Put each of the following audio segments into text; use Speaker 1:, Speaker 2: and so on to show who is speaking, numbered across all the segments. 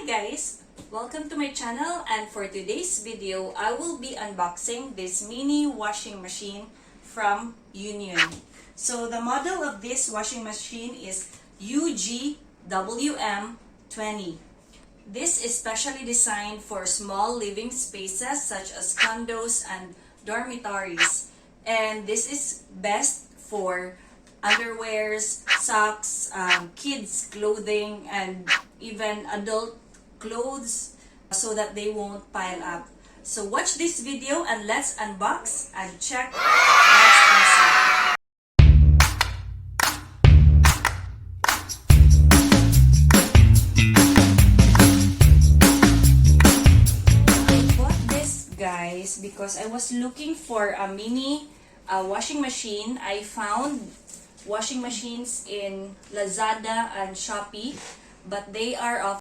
Speaker 1: guys! Welcome to my channel, and for today's video, I will be unboxing this mini washing machine from Union. So the model of this washing machine is UGWM20. This is specially designed for small living spaces such as condos and dormitories. And this is best for underwears, socks, kids' clothing, and even adult clothes so that they won't pile up. So watch this video and let's unbox and check what's inside. I bought this, guys, because I was looking for a mini washing machine. I found washing machines in Lazada and Shopee, but they are of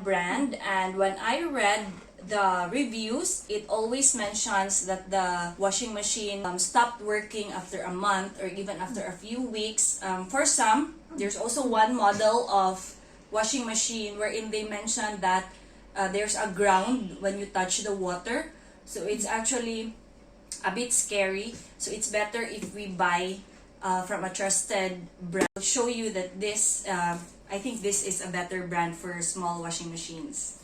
Speaker 1: brand, and when I read the reviews, it always mentions that the washing machine stopped working after a month or even after a few weeks. For some, there's also one model of washing machine wherein they mention that there's a ground when you touch the water, so it's actually a bit scary. So it's better if we buy from a trusted brand. I'll show you that this I think this is a better brand for small washing machines.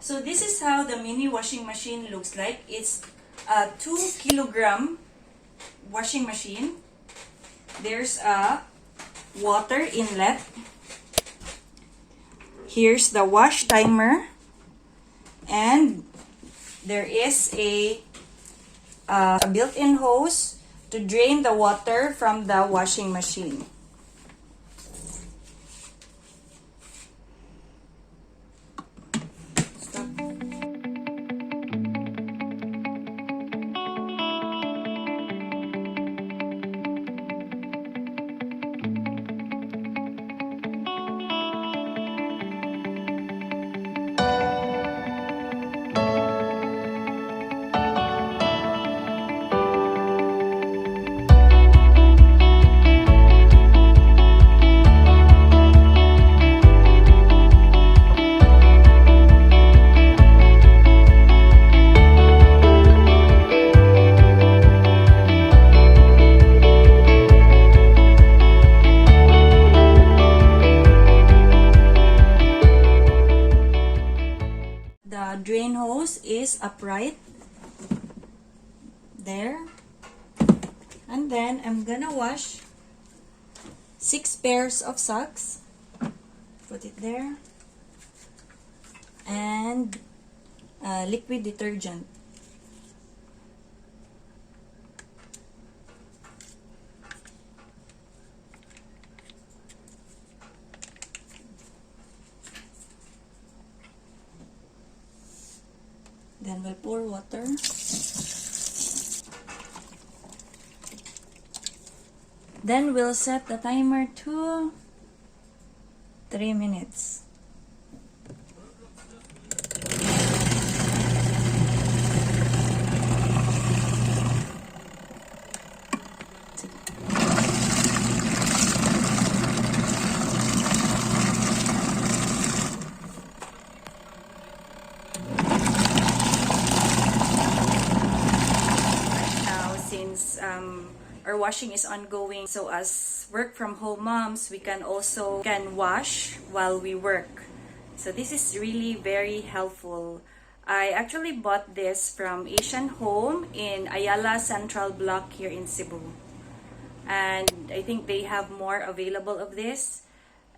Speaker 1: So this is how the mini washing machine looks like. It's a 2 kilogram washing machine. There's a water inlet. Here's the wash timer. And there is a built-in hose to drain the water from the washing machine. The drain hose is upright there, and then I'm gonna wash 6 pairs of socks. Put it there, and liquid detergent. Then we'll pour water. Then we'll set the timer to 3 minutes. Our washing is ongoing, so as work from home moms, we can wash while we work. So this is really very helpful. I actually bought this from Asian Home in Ayala Central Block here in Cebu, and I think they have more available of this.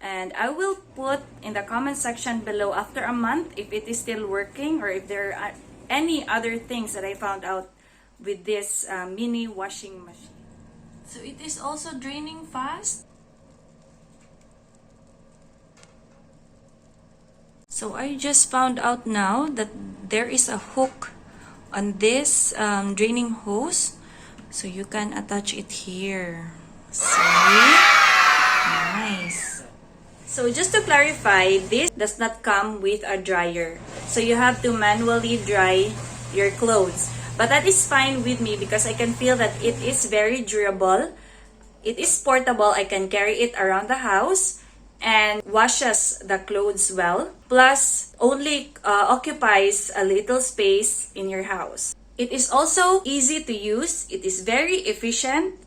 Speaker 1: And I will put in the comment section below after a month if it is still working, or if there are any other things that I found out with this mini washing machine. So it is also draining fast. So I just found out now that there is a hook on this draining hose. So you can attach it here. See? Nice. So just to clarify, this does not come with a dryer. So you have to manually dry your clothes. But that is fine with me because I can feel that it is very durable. It is portable. I can carry it around the house and washes the clothes well. Plus, only occupies a little space in your house. It is also easy to use. It is very efficient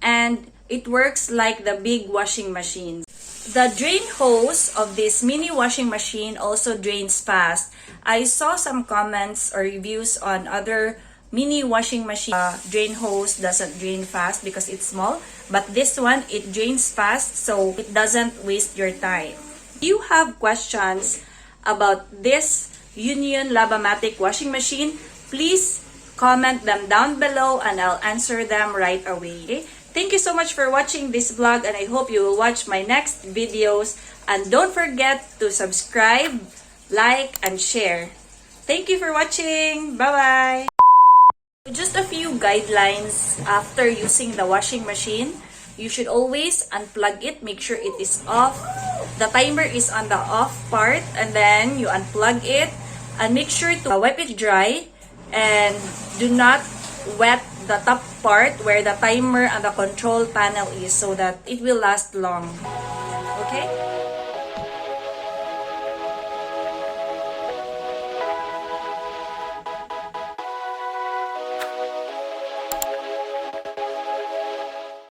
Speaker 1: and it works like the big washing machines. The drain hose of this mini washing machine also drains fast. I saw some comments or reviews on other mini washing machine. Drain hose doesn't drain fast because it's small, but this one, it drains fast so it doesn't waste your time. If you have questions about this Union Lava-Matic washing machine, please comment them down below and I'll answer them right away. Okay? Thank you so much for watching this vlog and I hope you will watch my next videos. And don't forget to subscribe, like, and share. Thank you for watching. Bye-bye! Just a few guidelines after using the washing machine. You should always unplug it. Make sure it is off. The timer is on the off part and then you unplug it. And make sure to wipe it dry and do not wet the top part where the timer and the control panel is so that it will last long. Okay?